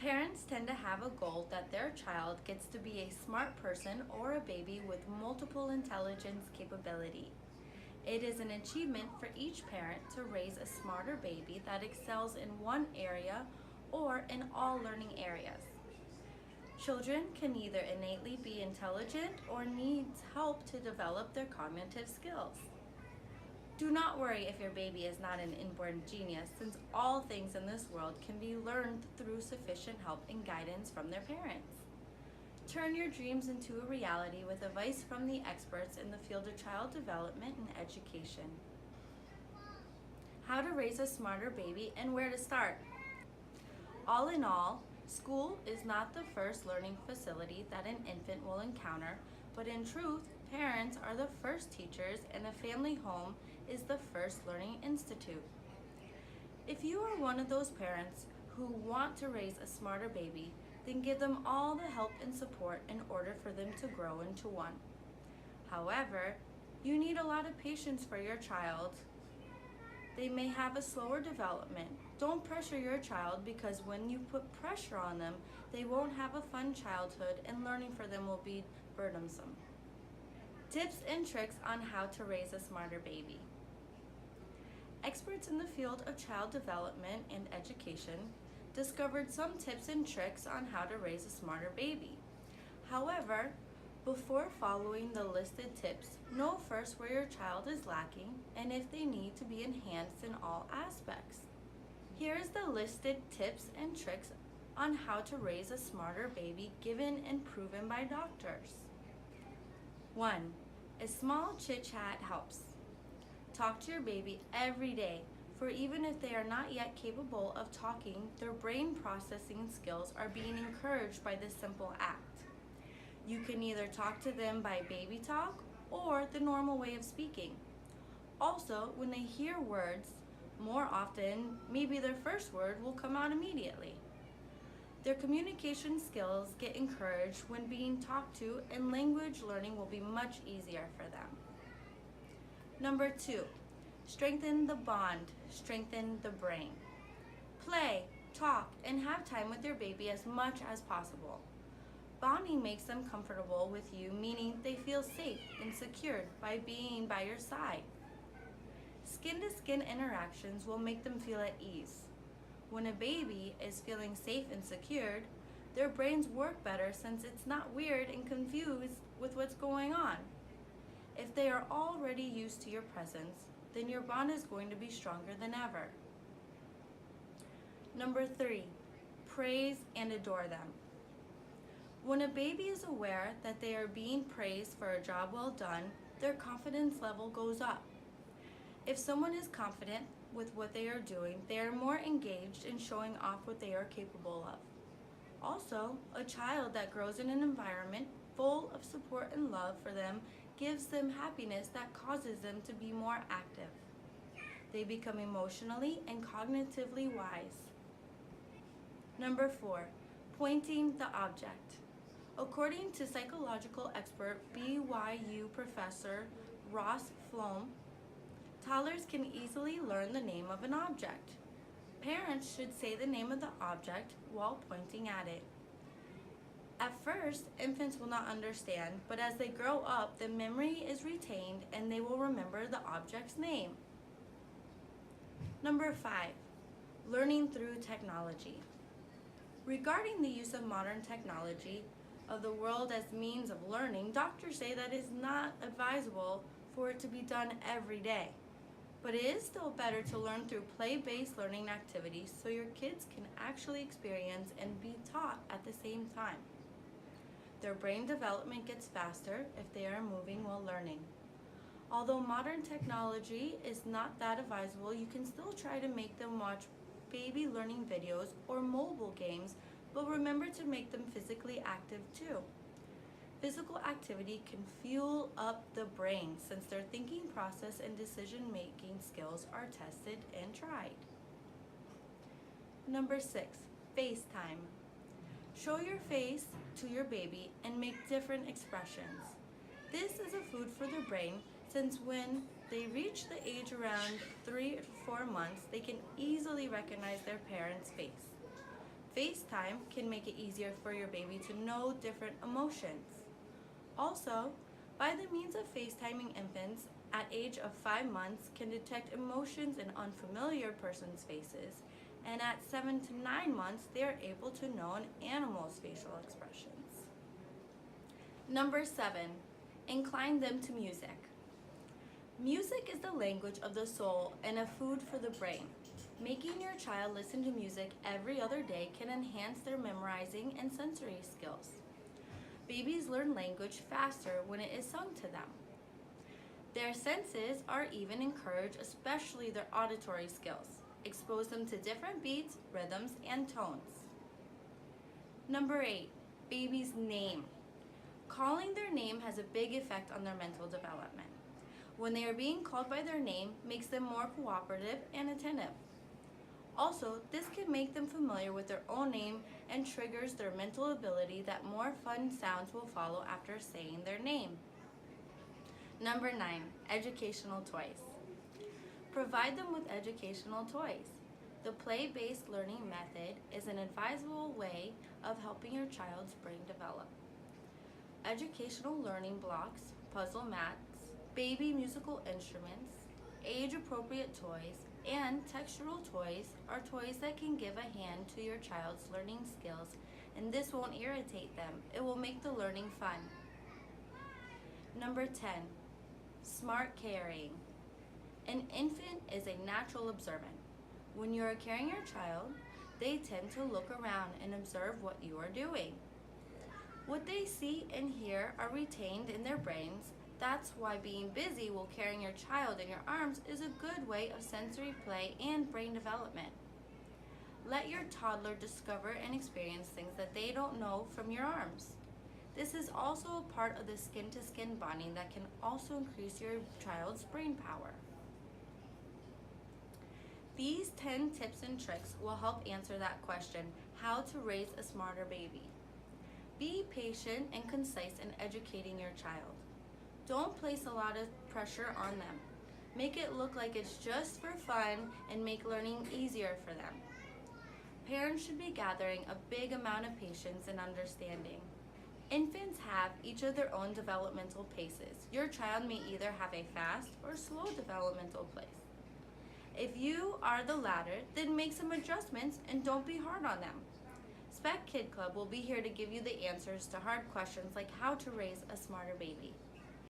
Parents tend to have a goal that their child gets to be a smart person or a baby with multiple intelligence capability. It is an achievement for each parent to raise a smarter baby that excels in one area or in all learning areas. Children can either innately be intelligent or need help to develop their cognitive skills. Do not worry if your baby is not an inborn genius, since all things in this world can be learned through sufficient help and guidance from their parents. Turn your dreams into a reality with advice from the experts in the field of child development and education. How to raise a smarter baby and where to start. All in all, school is not the first learning facility that an infant will encounter, but in truth, parents are the first teachers and a family home is the first learning institute. If you are one of those parents who want to raise a smarter baby, then give them all the help and support in order for them to grow into one. However, you need a lot of patience for your child. They may have a slower development. Don't pressure your child, because when you put pressure on them, they won't have a fun childhood and learning for them will be burdensome. Tips and tricks on how to raise a smarter baby. Experts in the field of child development and education discovered some tips and tricks on how to raise a smarter baby. However, before following the listed tips, know first where your child is lacking and if they need to be enhanced in all aspects. Here is the listed tips and tricks on how to raise a smarter baby given and proven by doctors. 1. A small chit-chat helps. Talk to your baby every day, for even if they are not yet capable of talking, their brain processing skills are being encouraged by this simple act. You can either talk to them by baby talk or the normal way of speaking. Also, when they hear words, more often, maybe their first word will come out immediately. Their communication skills get encouraged when being talked to, and language learning will be much easier for them. Number 2, strengthen the bond, strengthen the brain. Play, talk, and have time with your baby as much as possible. Bonding makes them comfortable with you, meaning they feel safe and secured by being by your side. Skin-to-skin interactions will make them feel at ease. When a baby is feeling safe and secured, their brains work better since it's not weird and confused with what's going on. If they are already used to your presence, then your bond is going to be stronger than ever. Number 3, praise and adore them. When a baby is aware that they are being praised for a job well done, their confidence level goes up. If someone is confident with what they are doing, they are more engaged in showing off what they are capable of. Also, a child that grows in an environment full of support and love for them gives them happiness that causes them to be more active. They become emotionally and cognitively wise. Number 4, pointing the object. According to psychological expert BYU professor Ross Flom, toddlers can easily learn the name of an object. Parents should say the name of the object while pointing at it. At first, infants will not understand, but as they grow up, the memory is retained and they will remember the object's name. Number 5, learning through technology. Regarding the use of modern technology of the world as means of learning, doctors say that it is not advisable for it to be done every day. But it is still better to learn through play-based learning activities so your kids can actually experience and be taught at the same time. Their brain development gets faster if they are moving while learning. Although modern technology is not that advisable, you can still try to make them watch baby learning videos or mobile games, but remember to make them physically active too. Physical activity can fuel up the brain since their thinking process and decision-making skills are tested and tried. Number 6, FaceTime. Show your face to your baby and make different expressions. This is a food for their brain since when they reach the age around 3 to 4 months, they can easily recognize their parent's face. FaceTime can make it easier for your baby to know different emotions. Also, by the means of FaceTiming, infants at age of 5 months can detect emotions in unfamiliar persons' faces, and at 7 to 9 months they are able to know an animal's facial expressions. Number 7, incline them to music. Music is the language of the soul and a food for the brain. Making your child listen to music every other day can enhance their memorizing and sensory skills. Babies learn language faster when it is sung to them. Their senses are even encouraged, especially their auditory skills. Expose them to different beats, rhythms, and tones. Number 8, baby's name. Calling their name has a big effect on their mental development. When they are being called by their name, makes them more cooperative and attentive. Also, this can make them familiar with their own name and triggers their mental ability that more fun sounds will follow after saying their name. Number 9, educational toys. Provide them with educational toys. The play-based learning method is an advisable way of helping your child's brain develop. Educational learning blocks, puzzle mats, baby musical instruments, age-appropriate toys, and textural toys are toys that can give a hand to your child's learning skills, and this won't irritate them. It will make the learning fun. Number 10, smart carrying. An infant is a natural observant. When you are carrying your child, they tend to look around and observe what you are doing. What they see and hear are retained in their brains. That's why being busy while carrying your child in your arms is a good way of sensory play and brain development. Let your toddler discover and experience things that they don't know from your arms. This is also a part of the skin-to-skin bonding that can also increase your child's brain power. These 10 tips and tricks will help answer that question, how to raise a smarter baby. Be patient and concise in educating your child. Don't place a lot of pressure on them. Make it look like it's just for fun and make learning easier for them. Parents should be gathering a big amount of patience and understanding. Infants have each of their own developmental paces. Your child may either have a fast or slow developmental pace. If you are the latter, then make some adjustments and don't be hard on them. Spec Kid Club will be here to give you the answers to hard questions like how to raise a smarter baby.